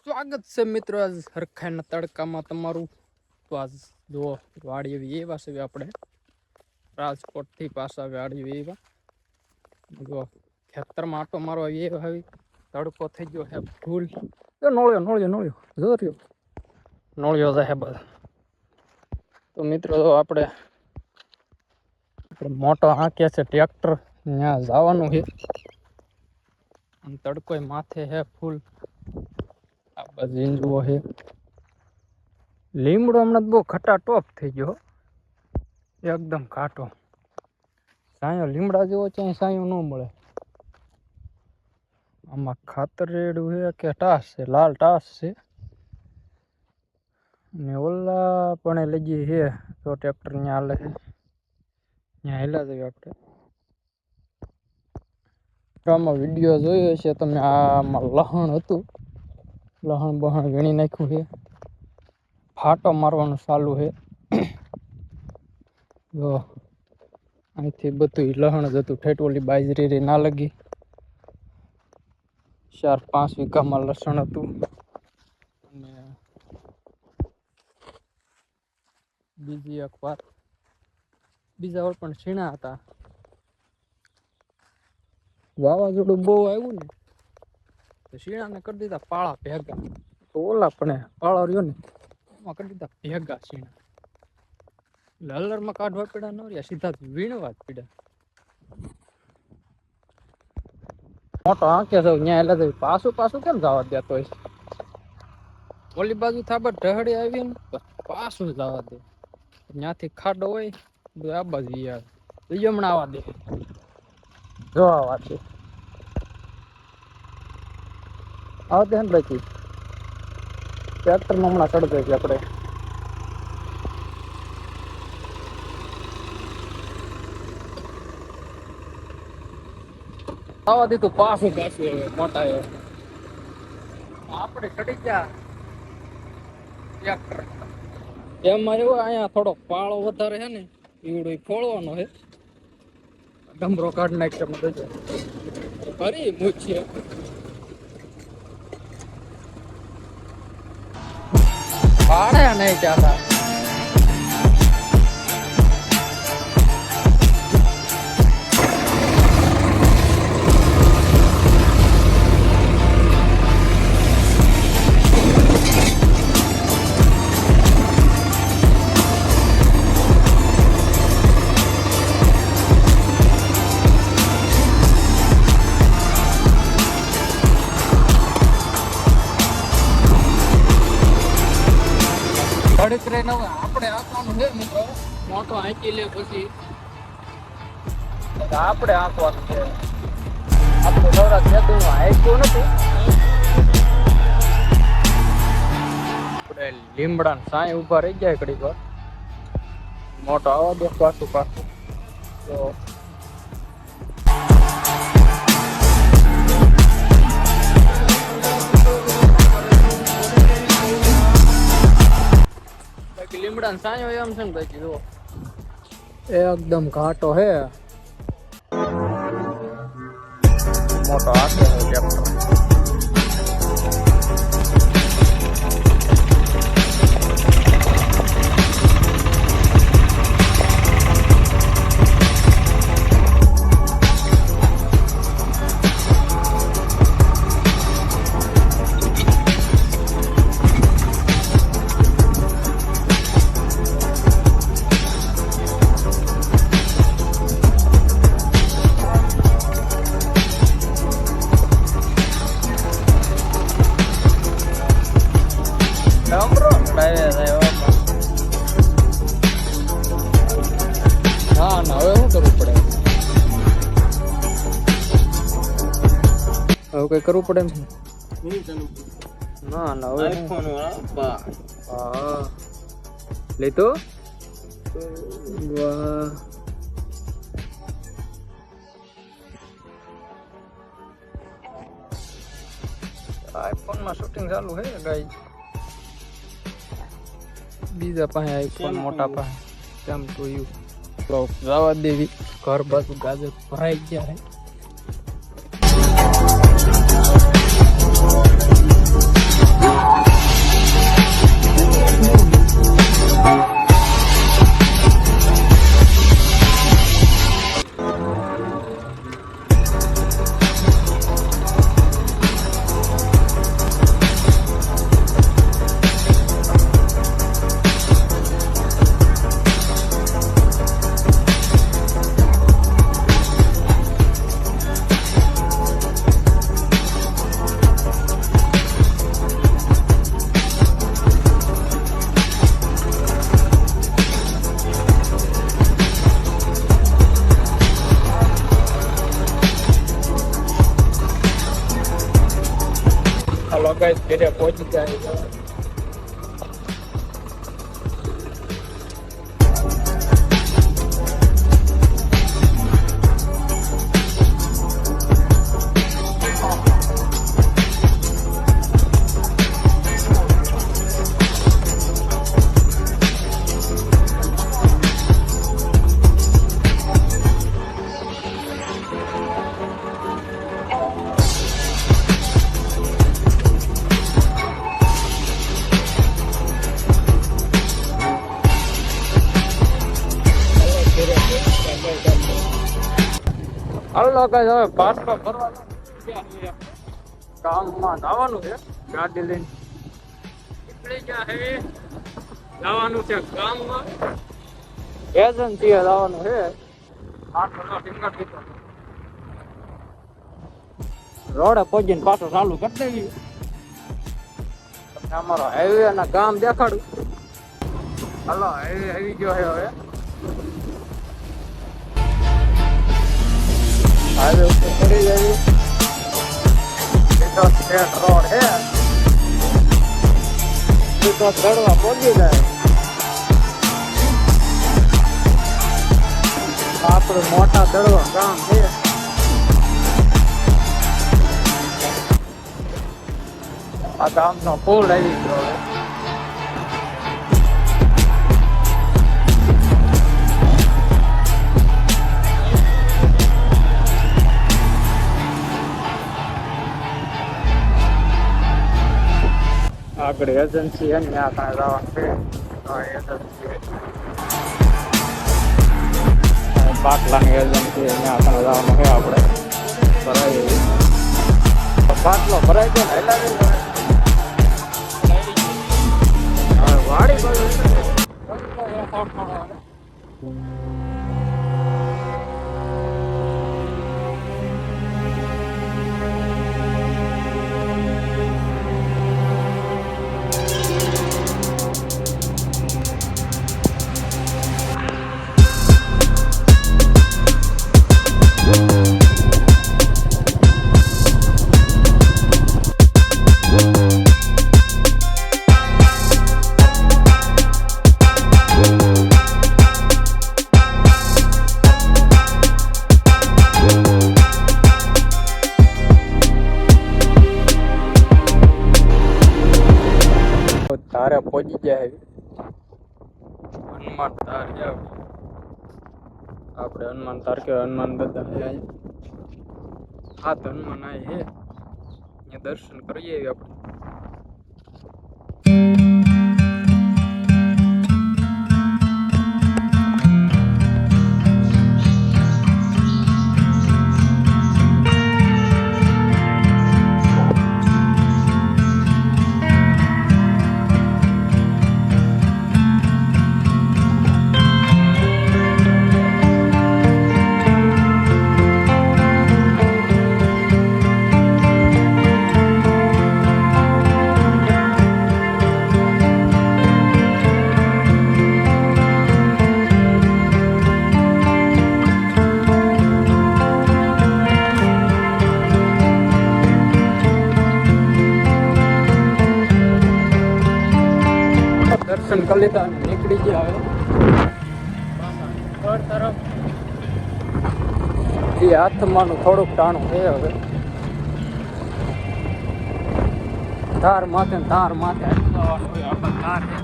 સ્વાગત છે મિત્રો આજ હરખાઈના તડકામાં તમારું. તો આજ જુઓ વાડી એવી એવા છે આપણે રાજકોટથી પાછા વાડી એવા જો ખેતરમાં આટો મારો એવા આવી તડકો થઈ ગયો હે ફૂલ નોળ્યો જોર્યો નોળ્યો છે બધા. તો મિત્રો આપણે મોટો હાંક્યા છે ટ્રેક્ટર ત્યાં જવાનું છે અને તડકો માથે હે ફૂલ. આ બધી જુઓ છે લીમડો હમણાં બહુ ખટા ટોપ થઈ ગયો એકદમ ઘાટો. સાયો લીમડા જેવો છે સાયો ન મળે. આમાં ખાતર રેડું છે કે ટાસ છે લાલ ટાસ છે ને ઓલા પણ લઈ ગઈ છે તો ટ્રેક્ટર ત્યાં હાલે છે ત્યાં હેલા જઈએ આપણે. આમાં વિડીયો જોયો છે તમે. આમાં લહણ હતું લહણ બહણ વીણી નાખ્યું છે ફાટો મારવાનું ચાલુ છે. જો અહીંથી બધું લહણ જ હતું ઠેઠોલી બાજરી ના લગી 4-5 વીઘામાં લસણ હતું અને બીજી એક વાર બીજા વાર પણ છીણા હતા. વાવાઝોડું બહુ આવ્યું ને તો શીણાને કરી દીધા પાળા ભેગા. તો ઓલા પણ પાળો રહ્યો ને એમાં કરી દીધા ભેગા શીણા. એટલે હલરમાં કાઢવા પીડા ન રહ્યા સીધા વીણવા જ પીડા. મોટો આંકે છે ત્યાં એટલે પાછું કેમ જવા દેતો હોય. ઓલી બાજુ થાબર ઢહડી આવી ને પાછું જવા દે. ત્યાંથી ખાડો હોય તો આ બાજુ યાર હમણાં આવવા દે. જોવા વાત છે આવતે ને પછી ટ્રેક્ટરમાં હમણાં ચડતો છે આપણે. આવવા દીધું પાછું મોટા આપણે ચડી ગયા ટ્રેક્ટર. એમાં એવું અહીંયા થોડો પાળો વધારે છે ને ઈવડો ફોડવાનો છે. ડમરો કાઢી નાખ્યો બધો ફરી મૂછીએ પાડે નહીં ચાતા. આપણે આંકવાનું છે મિત્રો. મોટો આંકી લે પછી આપણે આંકવાનું છે. આપણે નવરા ખેતરમાં આંક્યું નથી. આપણે લીમડા સાંય ઉભા રહી જાય ઘડી વાર. મોટો આવવા દે પાછું તો લીમડા સાયો એમ છે ને પછી જો એકદમ ઘાટો હે મોટો હાથે ટ્રેક્ટર. ના હવે શું કરવું પડે? હવે કઈ કરવું પડે એમ ના હવે હા લેતો આઈફોન માં શૂટિંગ ચાલુ હે ગાઈસ. બીજા પાસે આઈફોન મોટા પાસે કેમ તો યુ જવા દેવી. ઘર બાજુ ગાજર ભરાઈ ગયા હે. ઘરે પહોંચી જાય. હાલો કઈ હવે પાછો ફરવાનો કામમાં જવાનું છે. ગાડી લઈને નીકળી ગયા છે. જવાનું છે ગામમાં, એજન્સી જવાનું છે. રોડે પહોંચીને પાછો ચાલુ કરી દેવી. અમારો હાઈવે ના ગામ દેખાડું. હાલો હાઈવે આવી ગયો છે. હવે હાઈવે ઉપર ચડી જાય. સ્ટેટ રોડ છે. સીધો ચડવા પહોંચી જાય. આપણું મોટા દડવા ગામ છે. આ ગામનો પુલ આવી ગયો. આગળ એજન્સી છે ને ત્યાં જવાનું છે. બાટલાની એજન્સી ત્યાં જવાનું છે. આપણે ભરાઈ બાટલો ભરાઈ ગયો ને વાડી તારે પહોંચી જાય. હનુમાન તાર જાવ. આપણે હનુમાન તાર કે હનુમાન દાદા હા તો હનુમાન આ છે. અહીંયા દર્શન કરીએ આપણે. દર્શન કરી લીધા અને નીકળી ગયા. હવે ઘર તરફ એ હાથમાંનું થોડુંક ટાણું છે. હવે ધાર માથે ધાર માથે ધાર છે.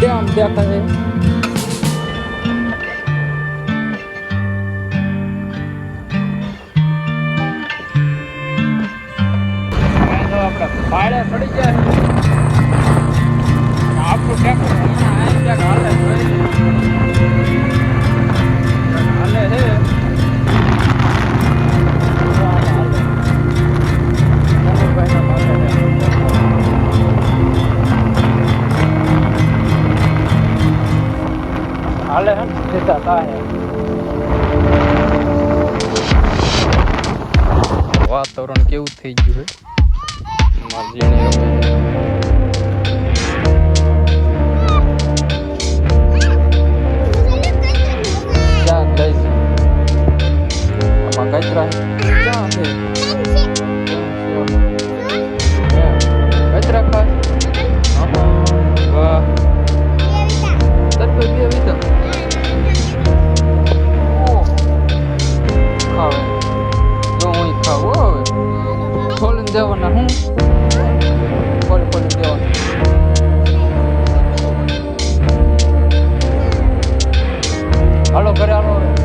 ડેમ દેખાય. આપણે ભાડે પડી જાય. આપણું ટ્રેક્ટર હમણાં આવી જાય હાલે છે. હાલે હે સીધા થાય. વાતાવરણ કેવું થઈ ગયું છે. ભર્યાનો